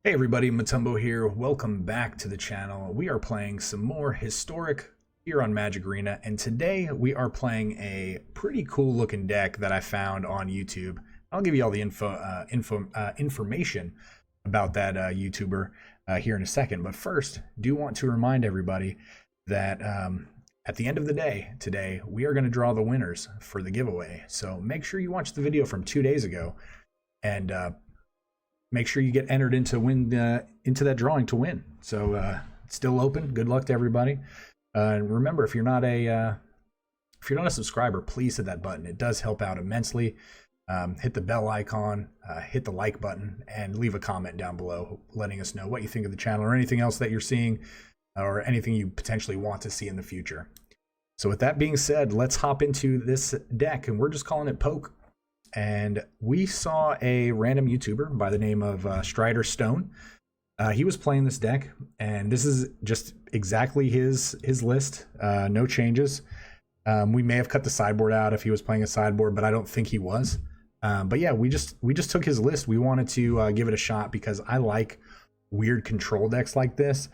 Hey everybody, Motumbo here. Welcome back to the channel. We are playing some more historic here on Magic Arena, and today we are playing a pretty cool looking deck that I found on YouTube. I'll give you all the information about that YouTuber here in a second, but first, do want to remind everybody that at the end of the day today, we are going to draw the winners for the giveaway. So make sure you watch the video from 2 days ago and make sure you get entered into into that drawing to win. So it's still open. Good luck to everybody. And remember, if you're not a subscriber, please hit that button. It does help out immensely. Hit the bell icon, hit the like button, and leave a comment down below letting us know what you think of the channel or anything else that you're seeing or anything you potentially want to see in the future. So with that being said, let's hop into this deck, and we're just calling it Poke. And we saw a random YouTuber by the name of Strider Stone. He was playing this deck, and this is just exactly his list. No changes. We may have cut the sideboard out if he was playing a sideboard, but I don't think he was. But yeah, we just took his list. We wanted to give it a shot because I like weird control decks like this.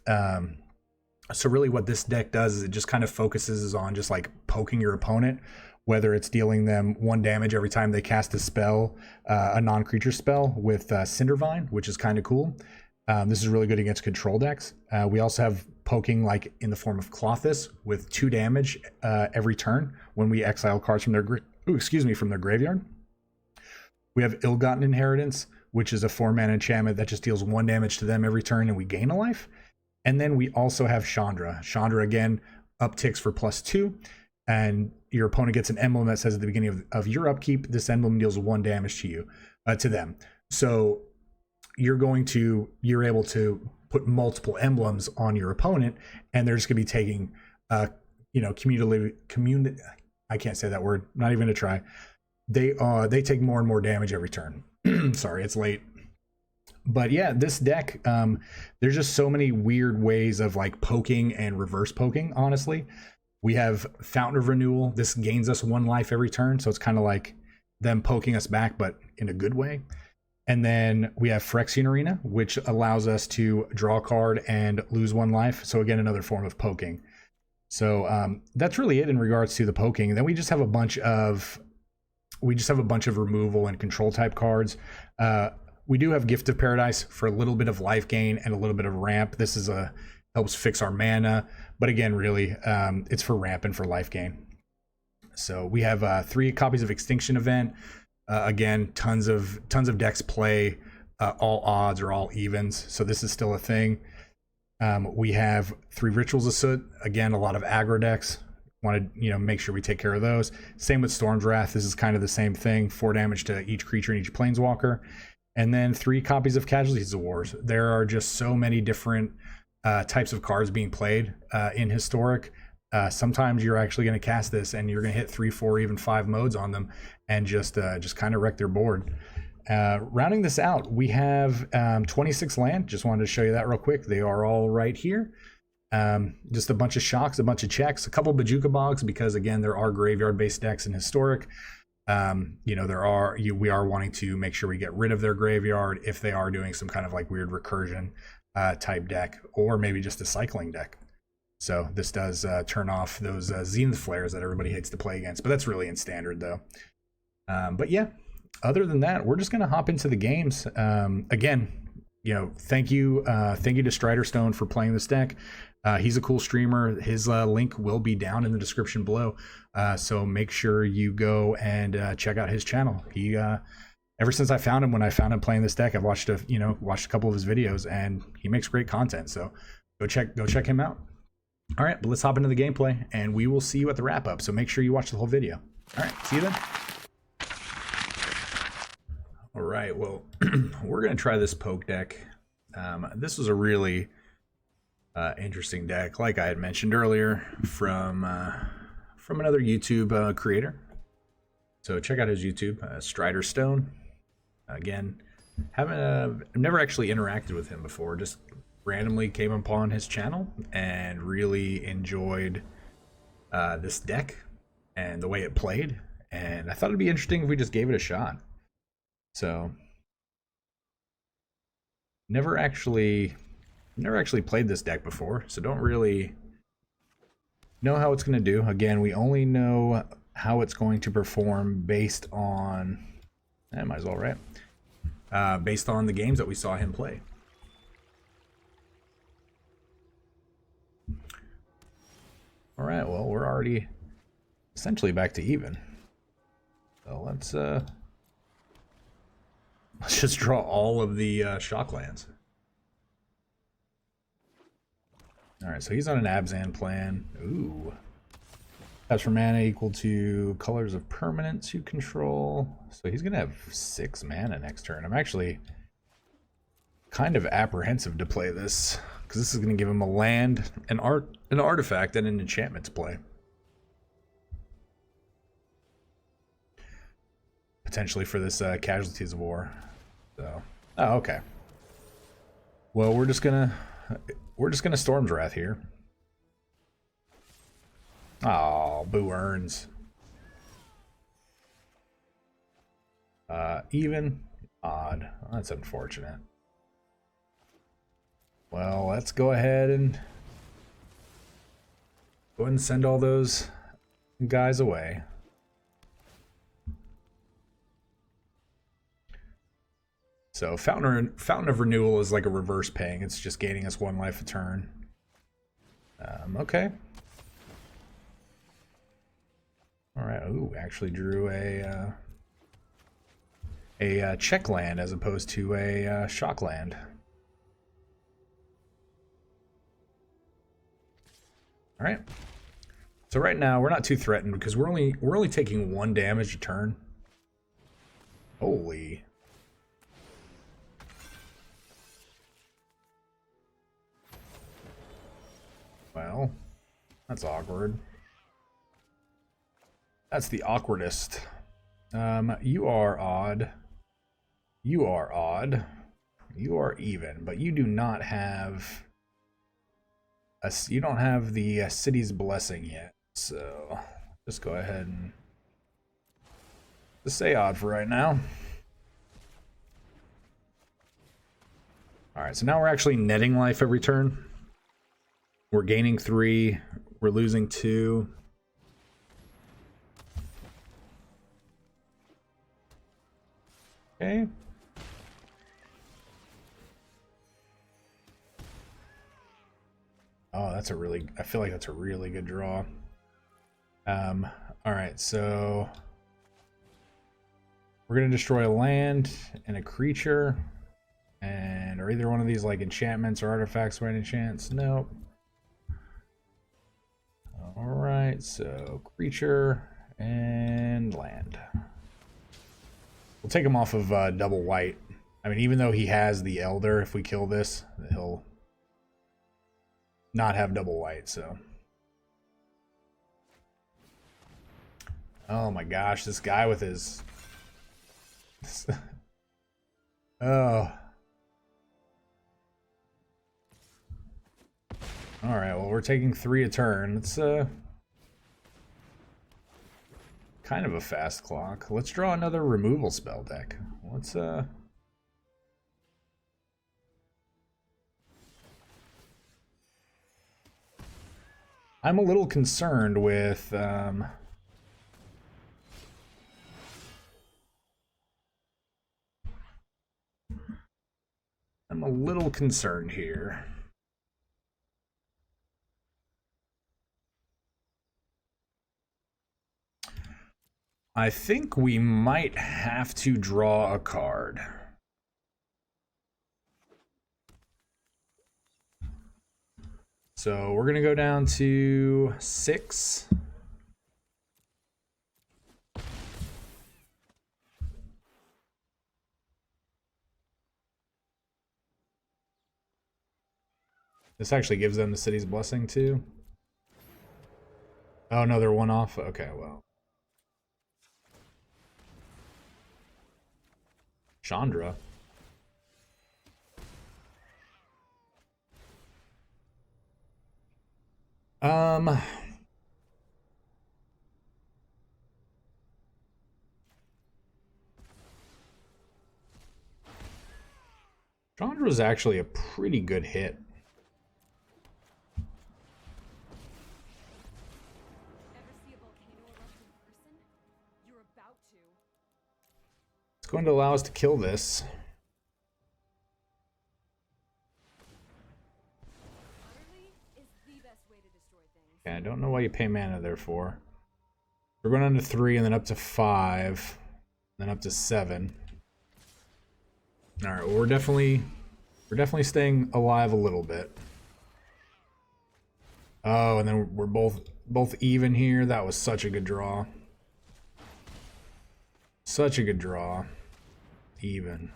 So really what this deck does is it just kind of focuses on just like poking your opponent, whether it's dealing them 1 damage every time they cast a spell, a non-creature spell with Cindervine, which is kind of cool. This is really good against control decks. We also have poking like in the form of Klothys with 2 damage every turn when we exile cards from their from their graveyard. We have Ill-Gotten Inheritance, which is a 4-mana enchantment that just deals 1 damage to them every turn and we gain a life. And then we also have Chandra. Chandra again upticks for +2. And your opponent gets an emblem that says at the beginning of your upkeep, this emblem deals 1 damage to you, to them. So you're able to put multiple emblems on your opponent, and they're just gonna be taking, I can't say that word, not even gonna try. They take more and more damage every turn. Sorry, it's late. But yeah, this deck, there's just so many weird ways of like poking and reverse poking, honestly. We have Fountain of Renewal. This gains us 1 life every turn, so it's kind of like them poking us back, but in a good way. And then we have Phyrexian Arena, which allows us to draw a card and lose 1 life. So again, another form of poking. So that's really it in regards to the poking. And then we just have a bunch of removal and control type cards. We do have Gift of Paradise for a little bit of life gain and a little bit of ramp. This is helps fix our mana, but again, really, it's for ramp and for life gain. So we have 3 copies of Extinction Event. Again, tons of decks play all odds or all evens, so this is still a thing. We have 3 Rituals of Soot. Again, a lot of aggro decks. Want to make sure we take care of those. Same with Storm's Wrath. This is kind of the same thing. 4 damage to each creature and each planeswalker. And then 3 copies of Casualties of Wars. There are just so many different types of cards being played in Historic. Sometimes you're actually going to cast this and you're going to hit 3, 4, even 5 modes on them and just kind of wreck their board. Rounding this out, we have 26 land. Just wanted to show you that real quick. They are all right here. Just a bunch of shocks, a bunch of checks, a couple Bajuka Bogs, because again, there are graveyard based decks in Historic. We are wanting to make sure we get rid of their graveyard if they are doing some kind of like weird recursion type deck, or maybe just a cycling deck. So this does turn off those Zenith Flares that everybody hates to play against, but that's really in standard though. But yeah, other than that, we're just gonna hop into the games. Again, thank you to Strider Stone for playing this deck. He's a cool streamer. His link will be down in the description below, so make sure you go and check out his channel. He ever since I found him, when I found him playing this deck, I've watched a couple of his videos, and he makes great content. So go check him out. All right, but let's hop into the gameplay, and we will see you at the wrap up. So make sure you watch the whole video. All right, see you then. All right, well, we're gonna try this Poke deck. This was a really interesting deck, like I had mentioned earlier, from another YouTube creator. So check out his YouTube, Strider Stone. Again, I've never actually interacted with him before, just randomly came upon his channel and really enjoyed this deck and the way it played, and I thought it'd be interesting if we just gave it a shot. So Never actually played this deck before, so don't really know how it's going to do. Again, we only know how it's going to perform based on, might as well, right? Based on the games that we saw him play. All right, well, we're already essentially back to even. So let's just draw all of the shock lands. All right, so he's on an Abzan plan. Ooh. Taps for mana equal to colors of permanents you control. So he's gonna have 6 mana next turn. I'm actually kind of apprehensive to play this, because this is gonna give him a land, an artifact, and an enchantment to play. Potentially for this Casualties of War. So, oh, okay. Well, we're just gonna Storm's Wrath here. Oh, boo earns. Even, odd. That's unfortunate. Well, let's go ahead and send all those guys away. So Fountain of Renewal is like a reverse paying. It's just gaining us 1 life a turn. Okay. All right. Ooh, actually drew a check land as opposed to a shock land. All right. So right now we're not too threatened because we're only taking 1 damage a turn. Holy. Well, that's awkward. That's the awkwardest. You are odd. You are odd. You are even, but you do not have you don't have the city's blessing yet. So just go ahead and just say odd for right now. All right, so now we're actually netting life every turn. We're gaining 3, we're losing 2. Okay. Oh, that's I feel like that's a really good draw. All right, so we're gonna destroy a land and a creature, and are either one of these like enchantments or artifacts by any chance? Nope. All right, so creature and land. We'll take him off of double white. I mean, even though he has the Elder, if we kill this, he'll not have double white, so. Oh my gosh, this guy with his... Oh. Alright, well, we're taking 3 a turn. It's kind of a fast clock. Let's draw another removal spell deck. Let's I'm a little concerned with I'm a little concerned here. I think we might have to draw a card. So we're gonna go down to 6. This actually gives them the city's blessing too. Oh no, they're 1 off. Okay, well. Chandra. Chandra was actually a pretty good hit. It's going to allow us to kill this. Okay, I don't know why you pay mana there for. We're going on to 3 and then up to 5. Then up to 7. Alright, well we're definitely staying alive a little bit. Oh, and then we're both even here. That was such a good draw. Such a good draw. Even.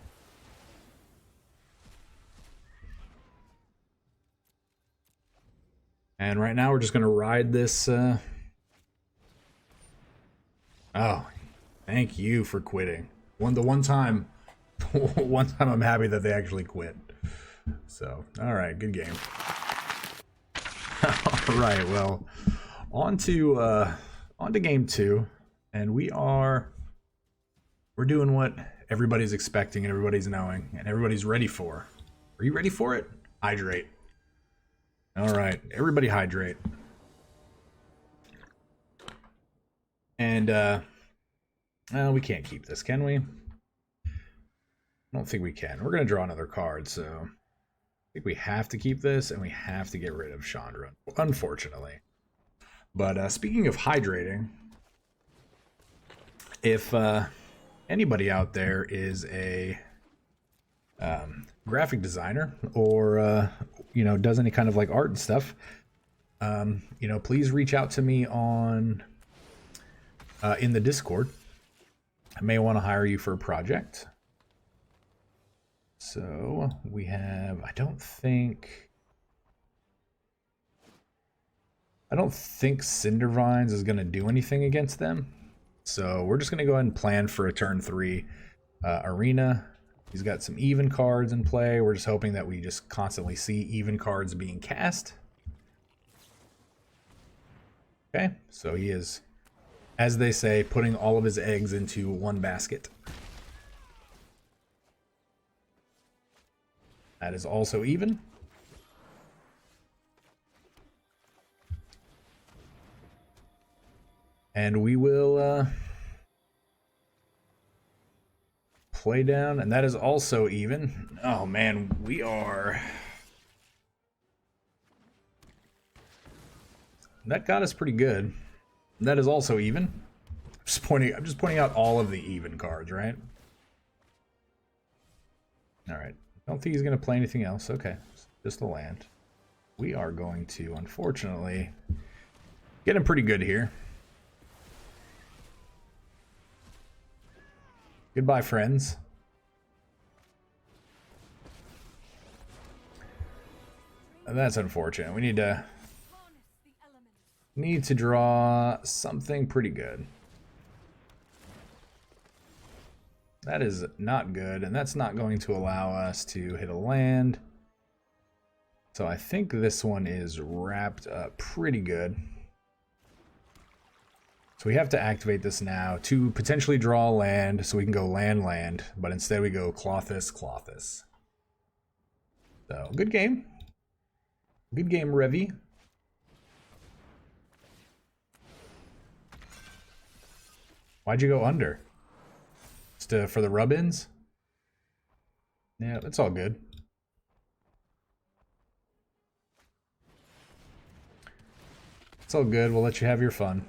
And right now we're just gonna ride this Oh, thank you for quitting. The one time I'm happy that they actually quit. So, alright, good game. Alright, well, on to game 2. And we're doing what everybody's expecting and everybody's knowing and everybody's ready for. Are you ready for it? Hydrate. Alright, everybody hydrate. And we can't keep this, can we? I don't think we can. We're gonna draw another card, so I think we have to keep this and we have to get rid of Chandra, unfortunately. But speaking of hydrating, if anybody out there is a graphic designer or you know, does any kind of like art and stuff, you know, please reach out to me on in the Discord. I may want to hire you for a project. So we have, I don't think Cindervines is going to do anything against them. So we're just going to go ahead and plan for a turn 3 arena. He's got some even cards in play. We're just hoping that we just constantly see even cards being cast. Okay, so he is, as they say, putting all of his eggs into one basket. That is also even. And we will play down, and that is also even. Oh man, we are... That got us pretty good. That is also even. I'm just pointing out all of the even cards, right? Alright. I don't think he's going to play anything else. Okay. Just the land. We are going to, unfortunately, get him pretty good here. Goodbye, friends. And that's unfortunate. We need to draw something pretty good. That is not good, and that's not going to allow us to hit a land. So I think this one is wrapped up pretty good. So we have to activate this now to potentially draw a land, so we can go land, but instead we go Klothys. So, good game. Good game, Revy. Why'd you go under? Just for the rub-ins? Yeah, that's all good. It's all good. We'll let you have your fun.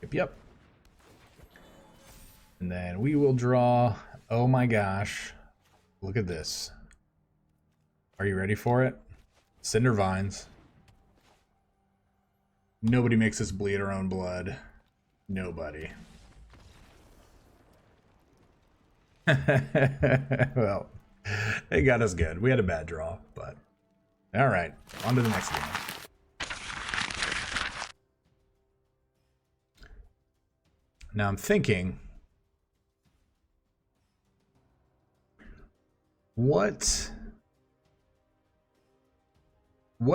Yep. And then we will draw... Oh my gosh. Look at this. Are you ready for it? Cindervines. Nobody makes us bleed our own blood. Nobody. Well, they got us good. We had a bad draw, but... Alright, on to the next game. Now I'm thinking... What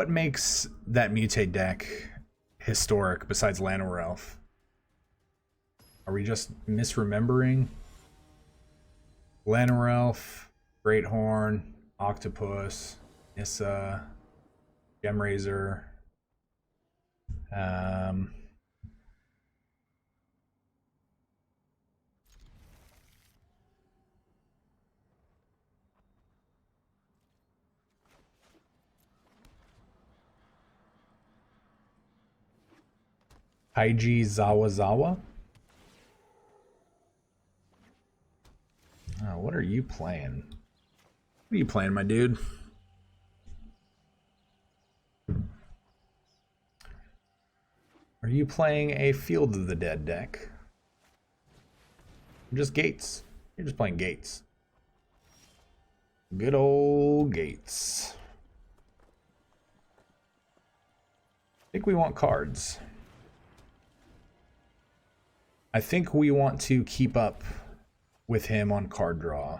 makes that mutate deck historic besides Llanowar Elf? Are we just misremembering? Llanowar Elf, Great Horn, Octopus, Nissa, Gemrazor. Kaiji Zawazawa? Oh, what are you playing? What are you playing, my dude? Are you playing a Field of the Dead deck? Or just Gates? You're just playing Gates. Good old Gates. I think we want cards. I think we want to keep up with him on card draw.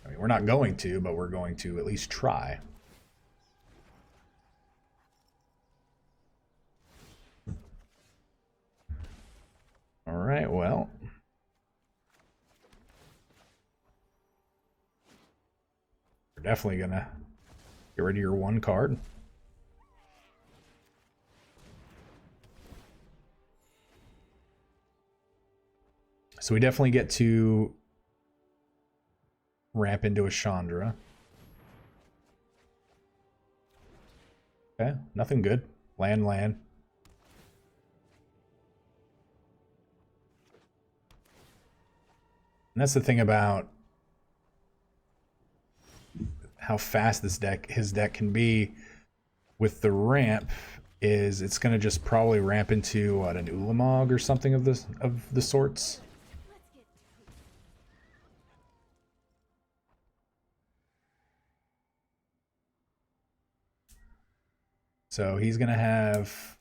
I mean, we're not going to, but we're going to at least try. All right, well. We're definitely going to get rid of your one card. So we definitely get to ramp into a Chandra. Okay, nothing good. Land. And that's the thing about how fast his deck can be with the ramp, is it's going to just probably ramp into what, an Ulamog or something of the sorts. So he's going to have,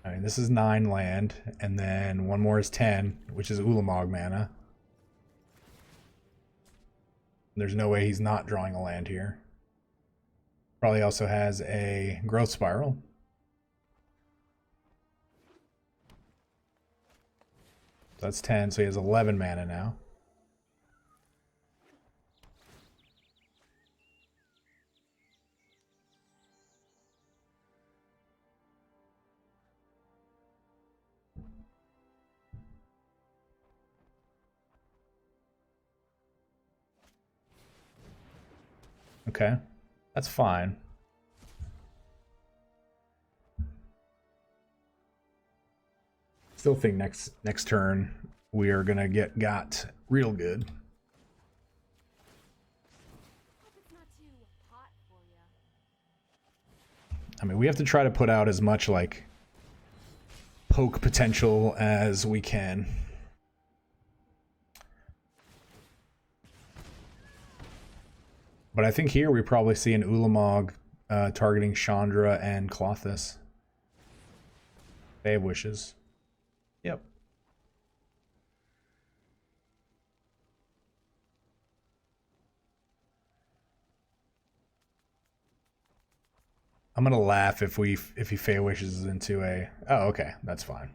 I mean, this is 9 land, and then one more is 10, which is Ulamog mana. There's no way he's not drawing a land here. Probably also has a Growth Spiral. So that's 10, so he has 11 mana now. Okay, that's fine. Still think next turn we are gonna got real good. I mean, we have to try to put out as much like poke potential as we can. But I think here we probably see an Ulamog targeting Chandra and Klothys. They have wishes. Yep. I'm gonna laugh if he Fey wishes into a. Oh, okay, that's fine.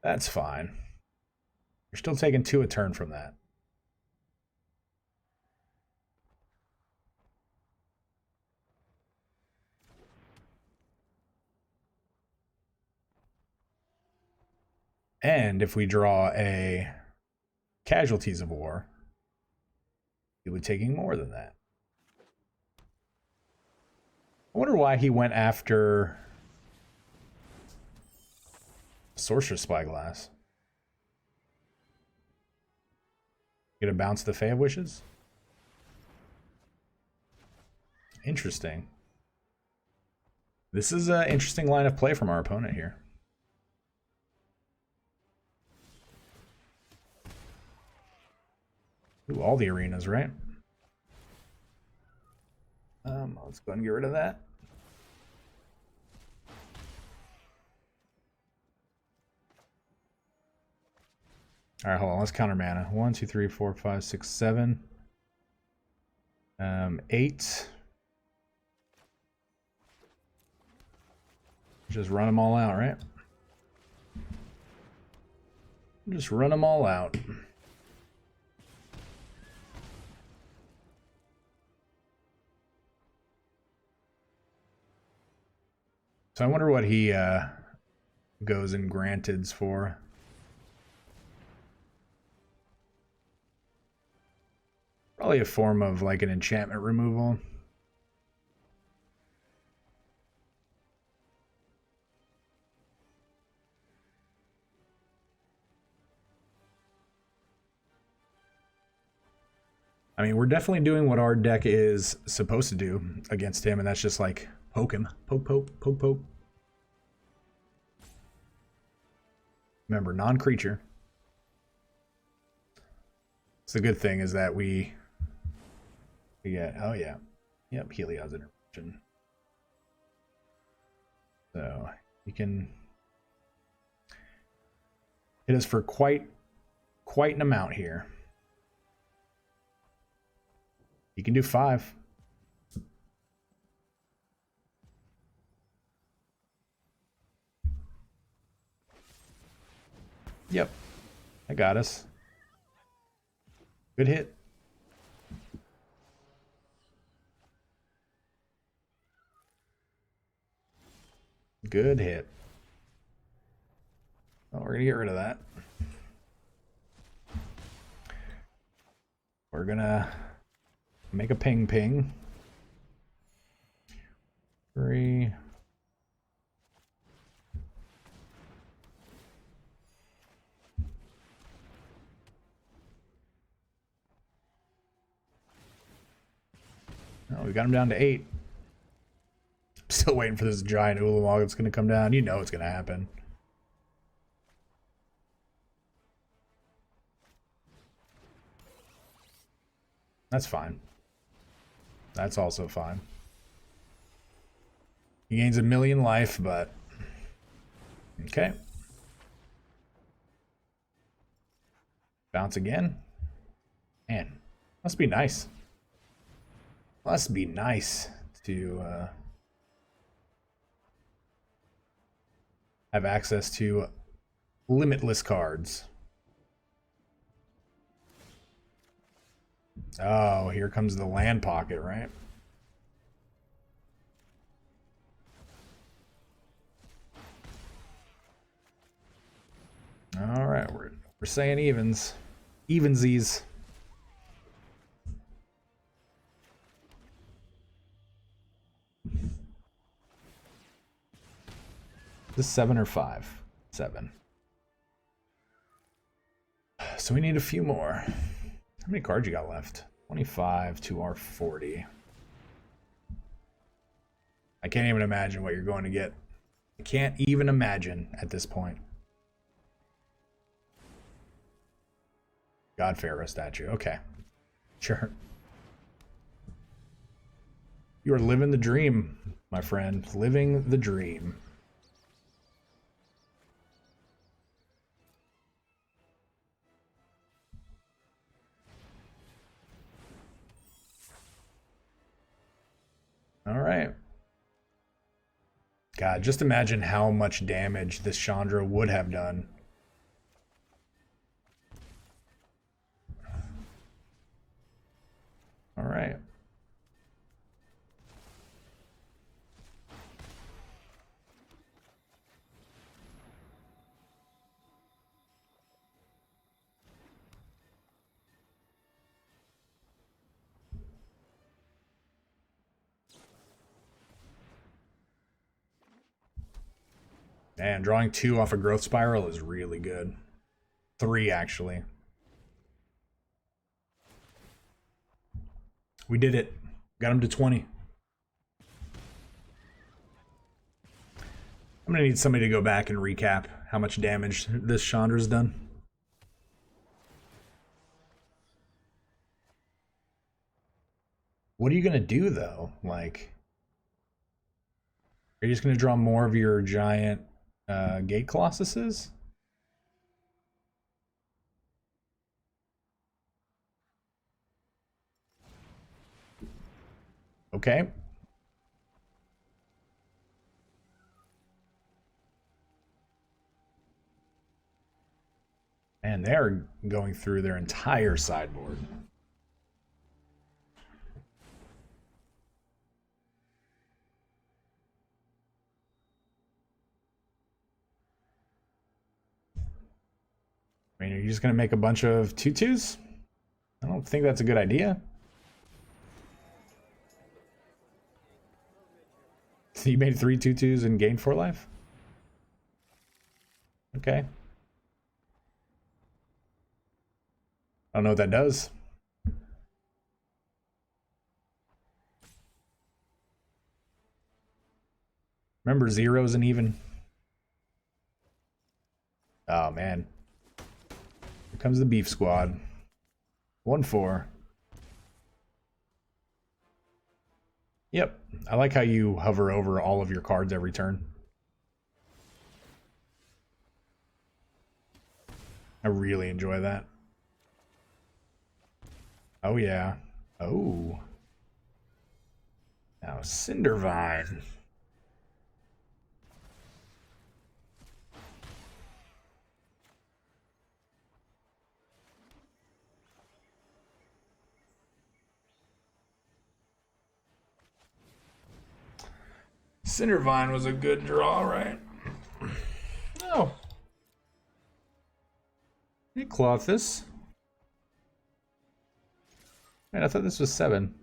That's fine. You're still taking 2 a turn from that. And if we draw a Casualties of War, he would be taking more than that. I wonder why he went after Sorcerer's Spyglass. Gonna bounce the Fae of Wishes? Interesting. This is an interesting line of play from our opponent here. Ooh, all the arenas, right? Let's go ahead and get rid of that. All right, hold on. Let's counter mana. 1, 2, 3, 4, 5, 6, 7. 8. Just run them all out, right? Just run them all out. So I wonder what he goes in granteds for. Probably a form of like an enchantment removal. I mean, we're definitely doing what our deck is supposed to do against him, and that's just like poke him. Poke, poke, poke, poke. Remember, non-creature. So the good thing is that we get, oh yeah, yep, Helios interruption. So you can hit us for quite an amount here. You can do 5. Yep, I got us. Good hit. Good hit. Oh, we're gonna get rid of that. We're gonna make a ping ping. 3. Oh, we got him down to 8. Still waiting for this giant Ulamog that's gonna come down. You know it's gonna happen. That's fine. That's also fine. He gains 1,000,000 life, but okay. Bounce again. Man, must be nice. Must be nice to have access to limitless cards. Oh, here comes the land pocket, right? All right, we're saying evens. Evensies. This 7 or 5? 7. So we need a few more. How many cards you got left? 25 to our 40. I can't even imagine what you're going to get. I can't even imagine at this point. God Pharaoh statue. Okay. Sure. You are living the dream, my friend. Living the dream. All right. God, just imagine how much damage this Chandra would have done. All right. Man, drawing 2 off a growth spiral is really good. 3, actually. We did it. Got him to 20. I'm going to need somebody to go back and recap how much damage this Chandra's done. What are you going to do, though? Like, are you just going to draw more of your giant gate colossuses? Okay. And they're going through their entire sideboard. I mean, are you just going to make a bunch of 2/2s? I don't think that's a good idea. You made 3 2/2s and gained 4 life? Okay. I don't know what that does. Remember, 0 isn't even. Oh, man. Here comes the beef squad. 1/4. Yep. I like how you hover over all of your cards every turn. I really enjoy that. Oh, yeah. Oh. Now, Cindervine. Cindervine was a good draw, right? Oh. Hey, Klothys. Man, I thought this was 7.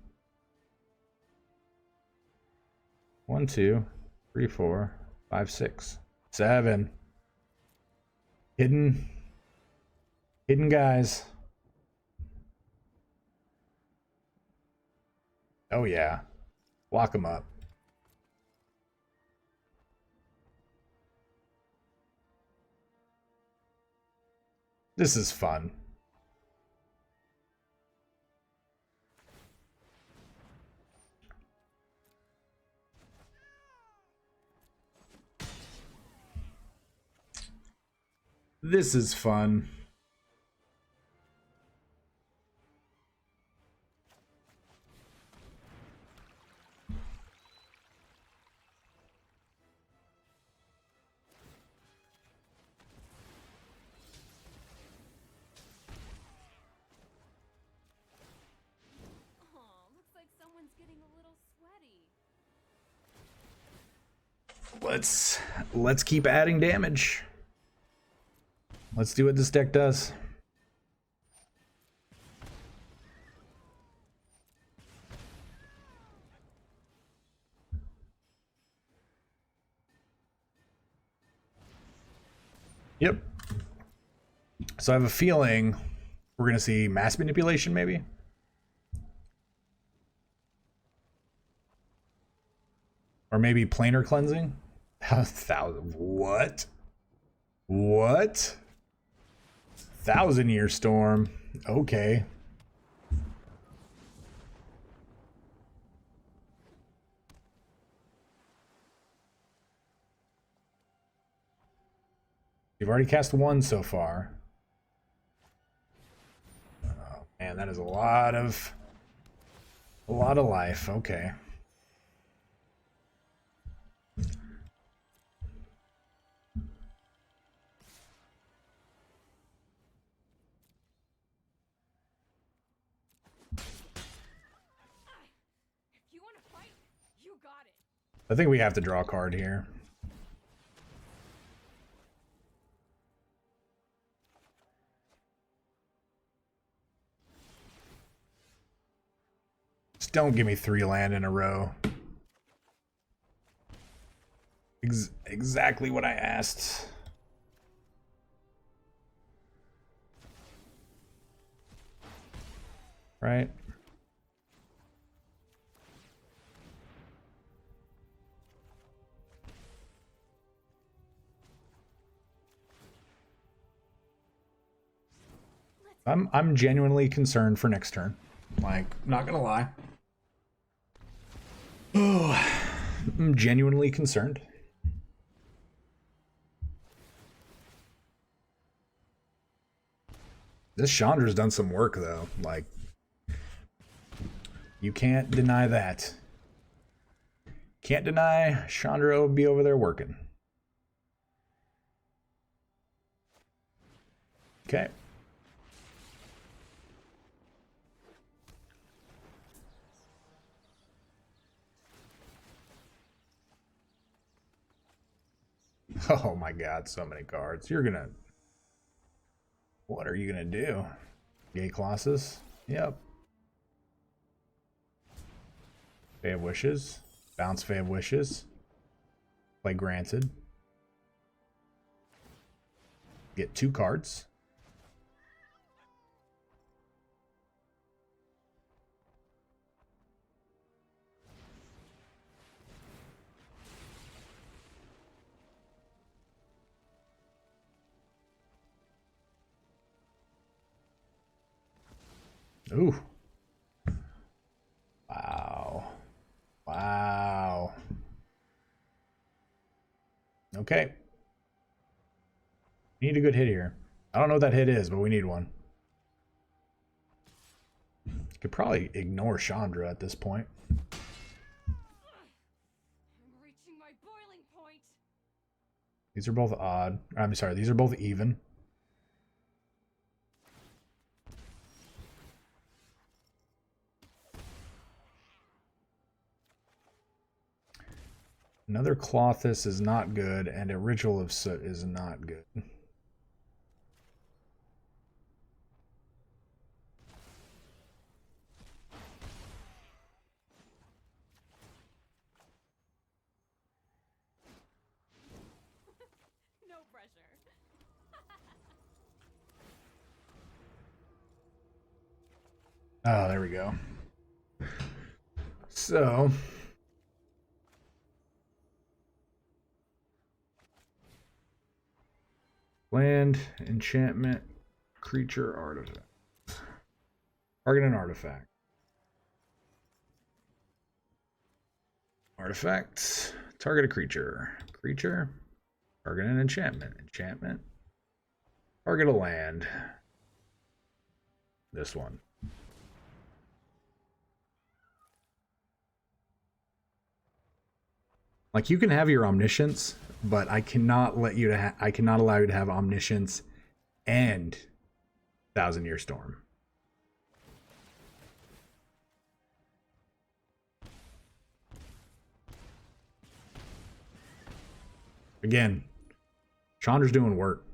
1, 2, 3, 4, 5, 6, 7. Hidden guys. Oh yeah, lock them up. This is fun. This is fun. Let's keep adding damage. Let's do what this deck does. Yep. So I have a feeling we're going to see mass manipulation, maybe? Or maybe planar cleansing? 1,000. What? What? 1,000-year storm. Okay. You've already cast 1 so far. Oh man, that is a lot of life. Okay. I think we have to draw a card here. Just don't give me 3 land in a row. Exactly what I asked. Right? I'm genuinely concerned for next turn. Like, not gonna lie. Oh, I'm genuinely concerned. This Chandra's done some work though. Like, you can't deny that. Can't deny Chandra will be over there working. Okay. Oh my god, so many cards. You're gonna... What are you gonna do? Yay, Klothys? Yep. Fae of Wishes. Bounce Fae of Wishes. Play Granted. Get 2 cards. Ooh. Wow. Wow. Okay. We need a good hit here. I don't know what that hit is, but we need one. Could probably ignore Chandra at this point. I'm reaching my boiling point. These are both odd. I'm sorry, these are both even. Another Klothys is not good, and a Ritual of Soot is not good. No pressure. Oh, there we go. So... Land, enchantment, creature, artifact. Target an artifact. Artifacts. Target a creature. Creature. Target an enchantment. Enchantment. Target a land. This one. Like, you can have your omniscience, but I cannot let you to I cannot allow you to have omniscience and 1,000-Year Storm. Again, Chandra's doing work.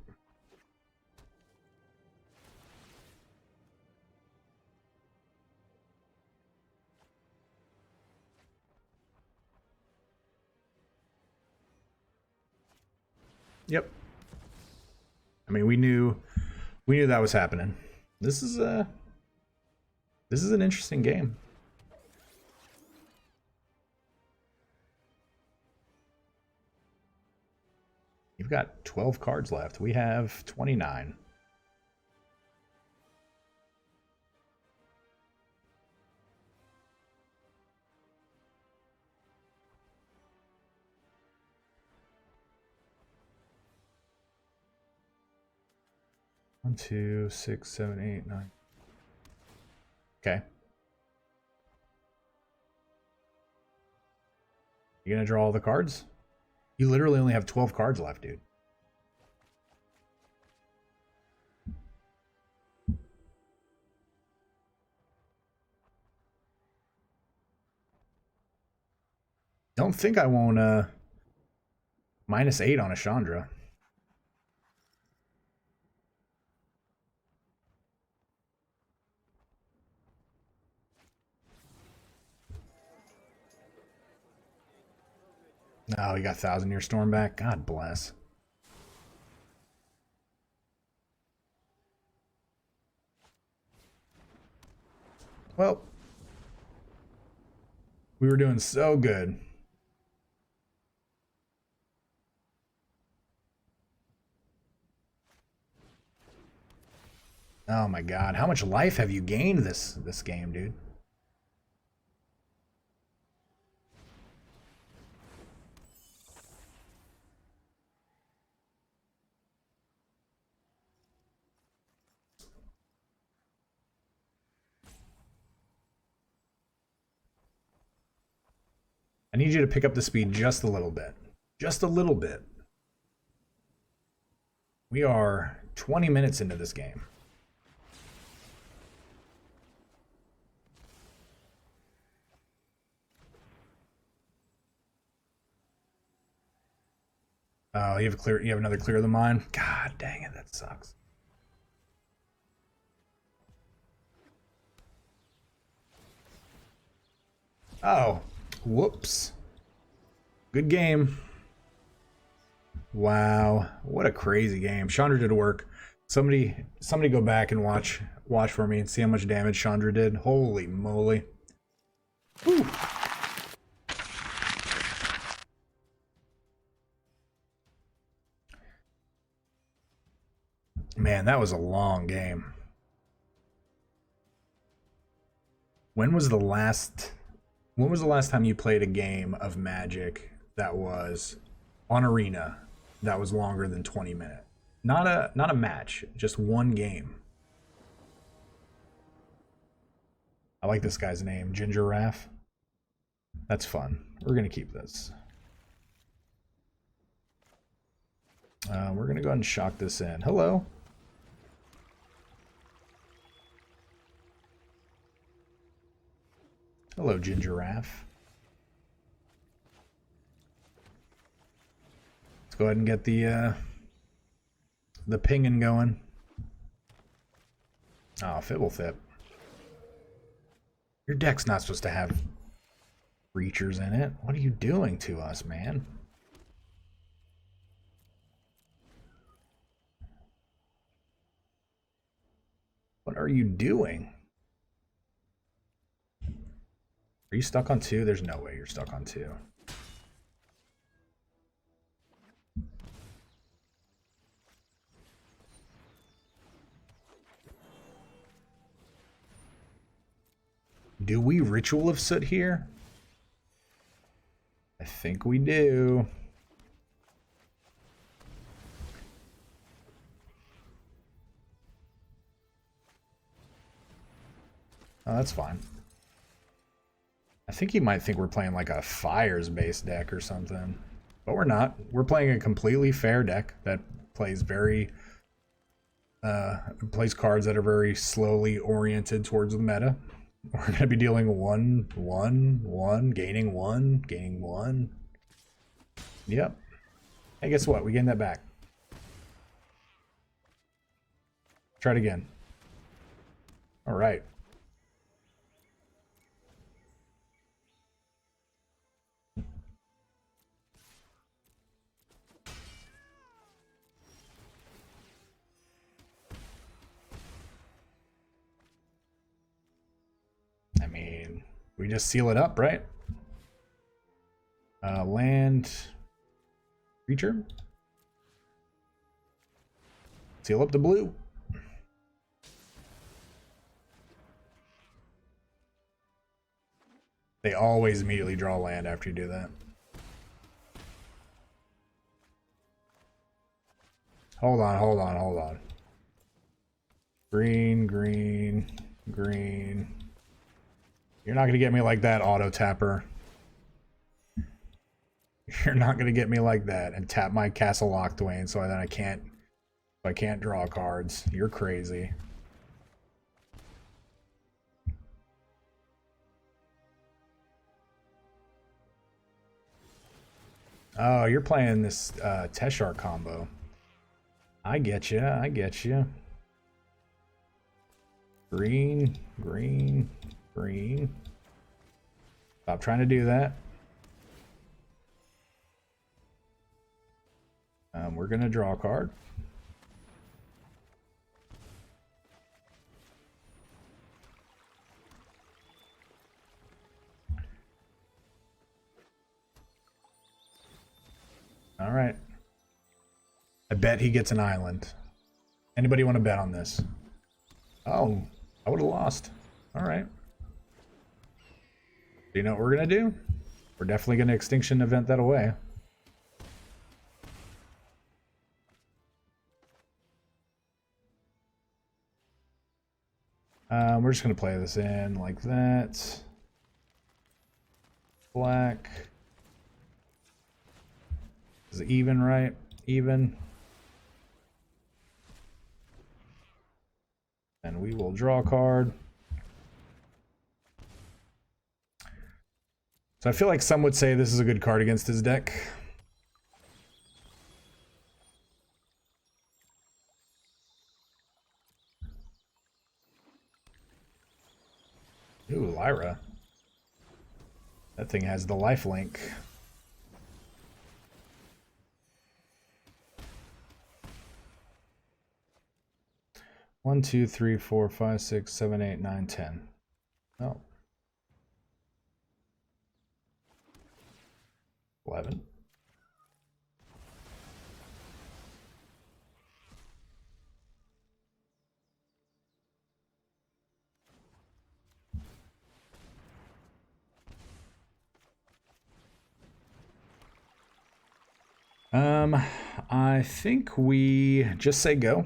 Yep. I mean, we knew that was happening. This is an interesting game. You've got 12 cards left. We have 29. One, 2, 6, 7, 8, 9. Okay. You gonna draw all the cards? You literally only have 12 cards left, dude. Don't think I won't -8 on a Chandra. Oh, he got 1,000-Year Storm back. God bless. Well, we were doing so good. Oh my god, how much life have you gained this game, dude? I need you to pick up the speed just a little bit. Just a little bit. We are 20 minutes into this game. Oh, you have another clear of the mine? God dang it, that sucks. Oh, whoops. Good game. Wow, what a crazy game. Chandra did work. Somebody go back and watch for me and see how much damage Chandra did. Holy moly. Whew. Man, that was a long game. When was the last time you played a game of Magic that was on Arena that was longer than 20 minutes? Not a match, just one game. I like this guy's name, Gingerraff. That's fun. We're gonna keep this. We're gonna go ahead and shock this in. Hello. Hello, Gingerraff. Let's go ahead and get the pinging going. Oh, Fibblethip. Your deck's not supposed to have creatures in it. What are you doing to us, man? What are you doing? Are you stuck on 2? There's no way you're stuck on 2. Do we Ritual of Soot here? I think we do. Oh, that's fine. I think he might think we're playing like a Fires-based deck or something. But we're not. We're playing a completely fair deck that plays plays cards that are very slowly oriented towards the meta. We're going to be dealing 1, 1, 1, gaining 1, gaining 1. Yep. Hey, guess what? We gained that back. Try it again. All right. I mean, we just seal it up, right? Land creature. Seal up the blue. They always immediately draw land after you do that. Hold on. Green, green, green. You're not going to get me like that, Auto Tapper. You're not going to get me like that and tap my Castle Locthwain so that I can't draw cards. You're crazy. Oh, you're playing this Teshar combo. I get you. Green, green, green. Stop trying to do that. We're going to draw a card. All right. I bet he gets an island. Anybody want to bet on this? Oh, I would have lost. All right. Do you know what we're going to do? We're definitely going to extinction event that away. We're just going to play this in like that. Black. Is it even, right? Even. And we will draw a card. So I feel like some would say this is a good card against his deck. Ooh, Lyra. That thing has the life link. One, two, three, four, five, six, seven, eight, nine, 10. Oh. 11. I think we just say go.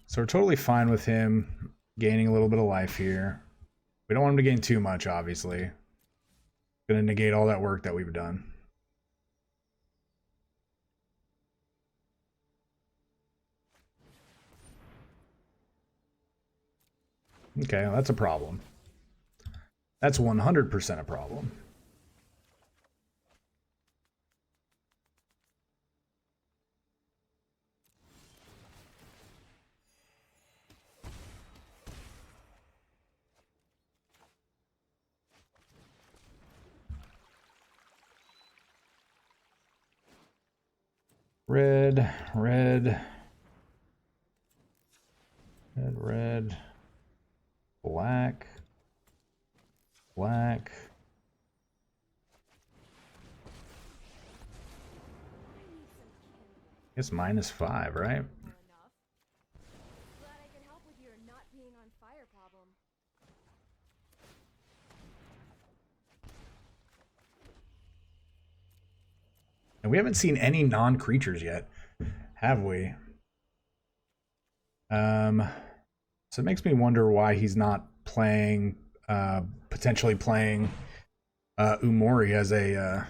So we're totally fine with him gaining a little bit of life here. We don't want him to gain too much, obviously. Gonna negate all that work that we've done. Okay, well, that's a problem. That's 100% a problem. Red, red, red, red, black, black. It's -5, right? Glad I can help with your not being on fire problem. And we haven't seen any non-creatures yet, have we? So it makes me wonder why he's not playing, potentially playing Umori as a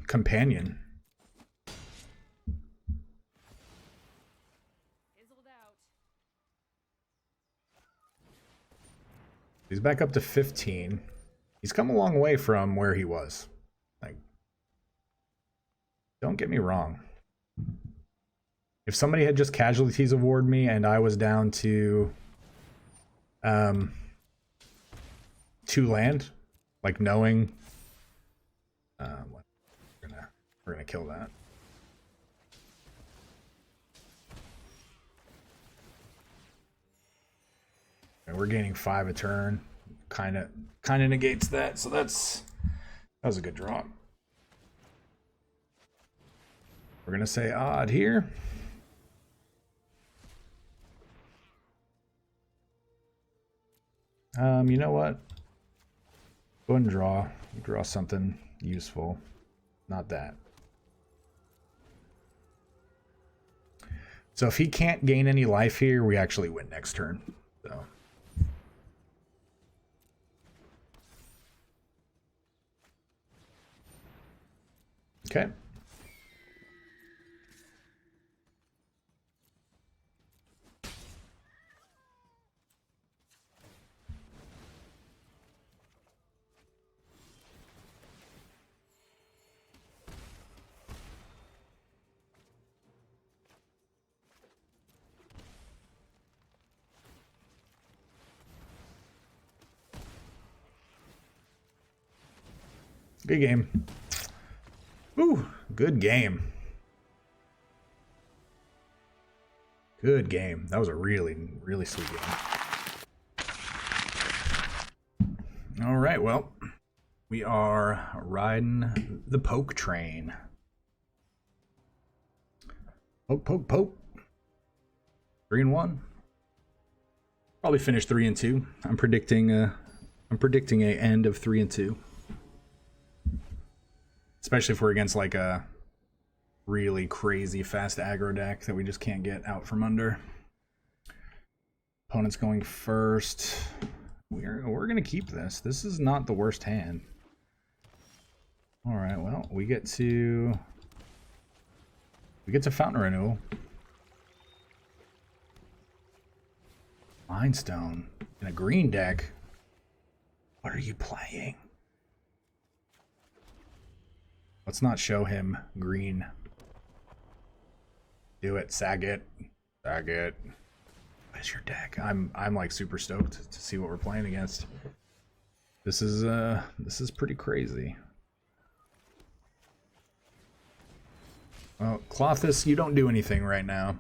companion. Fizzled out. He's back up to 15. He's come a long way from where he was. Like, don't get me wrong. If somebody had just casualties award me and I was down to 2 land, like knowing we're gonna kill that. And we're gaining 5 a turn. Kind of negates that. So that was a good draw. We're gonna say odd here. You know what? Go ahead and draw. Draw something useful. Not that. So if he can't gain any life here, we actually win next turn. So. Okay. Good game. Ooh, good game. Good game. That was a really, really sweet game. All right, well, we are riding the poke train. Poke, poke, poke. 3-1. Probably finish 3-2. I'm predicting a end of 3-2. Especially if we're against like a really crazy fast aggro deck that we just can't get out from under. Opponent's going first. We're gonna keep this. This is not the worst hand. All right, well, we get to Fountain Renewal. Mind Stone in a green deck. What are you playing? Let's not show him green. Do it, sag it. Sag it. What is your deck? I'm like super stoked to see what we're playing against. This is pretty crazy. Well, Klothys, you don't do anything right now.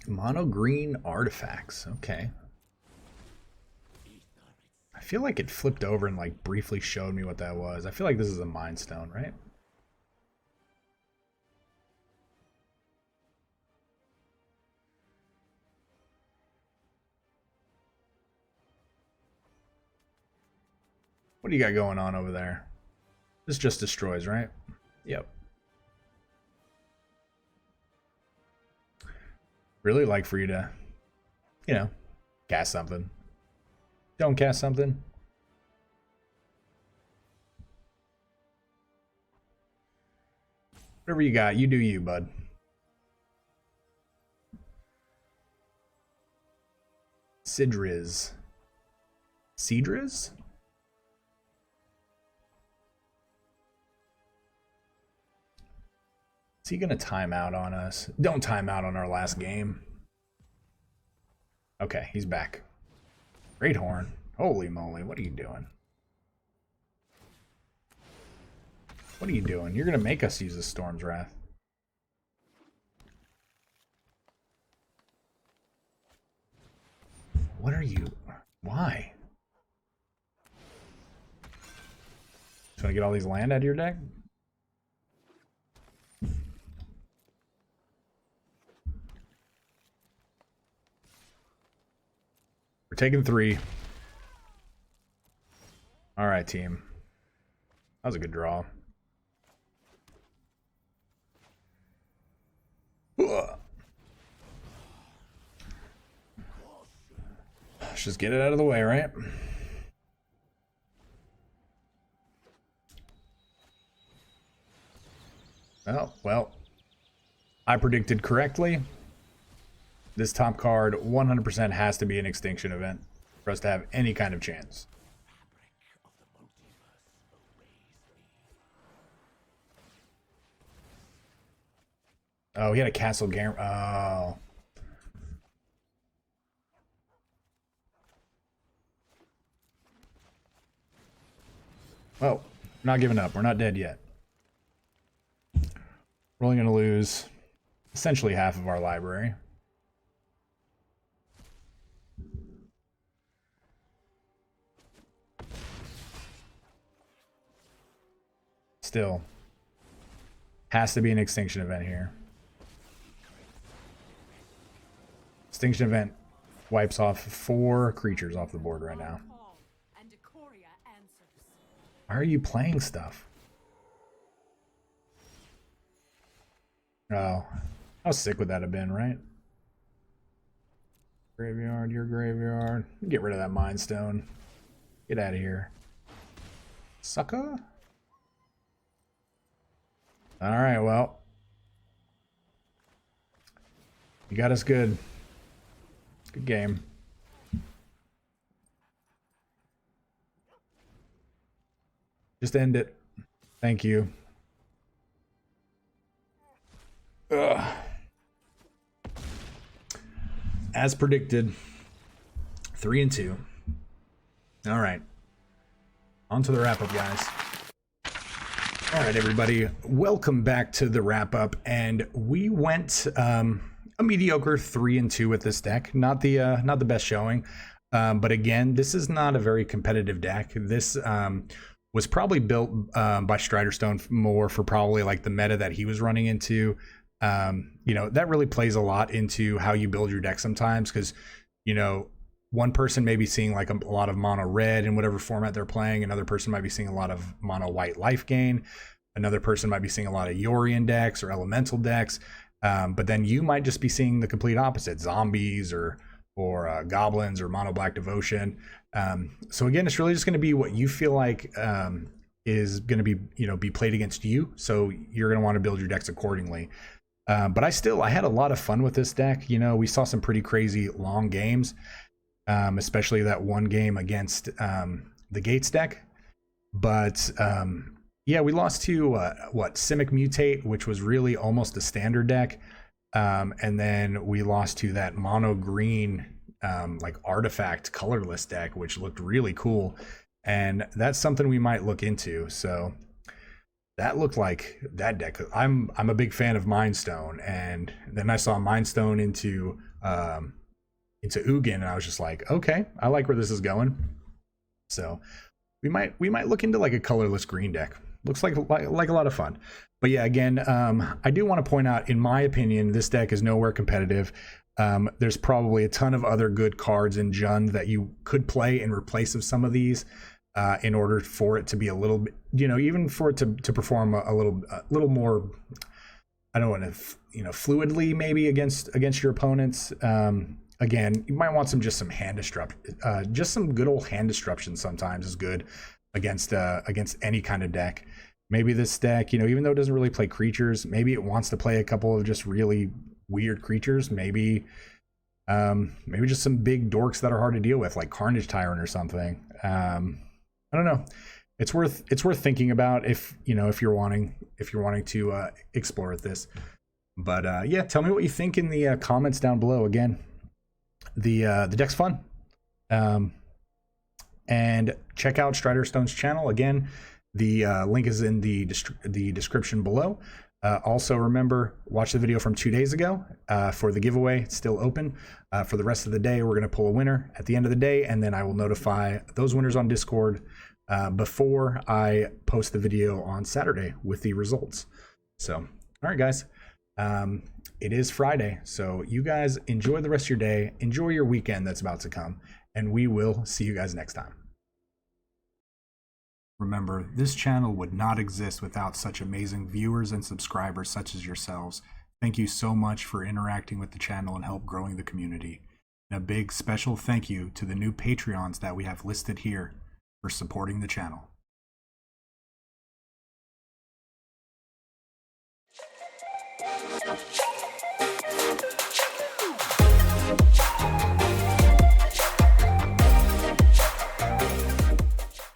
Mono green artifacts. Okay. I feel like it flipped over and like briefly showed me what that was. I feel like this is a Mind Stone, right? What do you got going on over there? This just destroys, right? Yep. Really like for you to, you know, cast something. Don't cast something. Whatever you got, you do you, bud. Sidriz. Cedriz? Is he gonna time out on us? Don't time out on our last game. Okay, he's back. Great Horn. Holy moly, what are you doing? What are you doing? You're gonna make us use the Storm's Wrath. What are you? Why? Just wanna get all these land out of your deck? We're taking 3. All right, team. That was a good draw. Ugh. Let's just get it out of the way, right? Oh, well. I predicted correctly. This top card 100% has to be an extinction event for us to have any kind of chance. Oh, he had a castle guarantee. Oh. Well, not giving up. We're not dead yet. We're only going to lose essentially half of our library. Still, has to be an extinction event here. Extinction event wipes off 4 creatures off the board right now. Why are you playing stuff? Oh, how sick would that have been, right? Graveyard, your graveyard. Get rid of that Mind Stone. Get out of here. Sucker? Alright, well. You got us good. Good game. Just end it. Thank you. Ugh. As predicted, 3-2. All right. On to the wrap-up, guys. All right, everybody. Welcome back to the wrap-up. And we went a mediocre 3-2 with this deck. Not the best showing. But again, this is not a very competitive deck. This was probably built by Striderstone more for probably like the meta that he was running into. That really plays a lot into how you build your deck sometimes, because one person may be seeing like a lot of mono red in whatever format they're playing. Another person might be seeing a lot of mono white life gain. Another person might be seeing a lot of Yorion decks or elemental decks. But then you might just be seeing the complete opposite, zombies or goblins or mono black devotion. So again, it's really just going to be what you feel like is going to be played against you. So you're going to want to build your decks accordingly. But I had a lot of fun with this deck. We saw some pretty crazy long games, especially that one game against the Gates deck. But we lost to Simic Mutate, which was really almost a standard deck. And then we lost to that mono green like artifact colorless deck, which looked really cool. And that's something we might look into. So that looked like that deck. I'm a big fan of Mind Stone, and then I saw Mind Stone into Ugin, and I was just like, okay, I like where this is going. So we might look into like a colorless green deck. Looks like a lot of fun. But yeah, again, I do want to point out, in my opinion, this deck is nowhere competitive. There's probably a ton of other good cards in Jund that you could play in replace of some of these. In order for it to be a little bit, even for it to perform a little more, I don't want to, fluidly maybe against your opponents. Again, you might want some hand disruption, just some good old hand disruption sometimes is good against any kind of deck. Maybe this deck, even though it doesn't really play creatures, maybe it wants to play a couple of just really weird creatures. Maybe just some big dorks that are hard to deal with, like Carnage Tyrant or something. I don't know. It's worth thinking about if you're wanting to explore with this. But tell me what you think in the comments down below. Again, the deck's fun. And check out Strider Stone's channel. Again, the link is in the description below. Also, remember, watch the video from 2 days ago for the giveaway. It's still open. For the rest of the day, we're going to pull a winner at the end of the day, and then I will notify those winners on Discord before I post the video on Saturday with the results. So, all right, guys. It is Friday, so you guys enjoy the rest of your day. Enjoy your weekend that's about to come, and we will see you guys next time. Remember, this channel would not exist without such amazing viewers and subscribers such as yourselves. Thank you so much for interacting with the channel and help growing the community. And a big special thank you to the new Patreons that we have listed here for supporting the channel.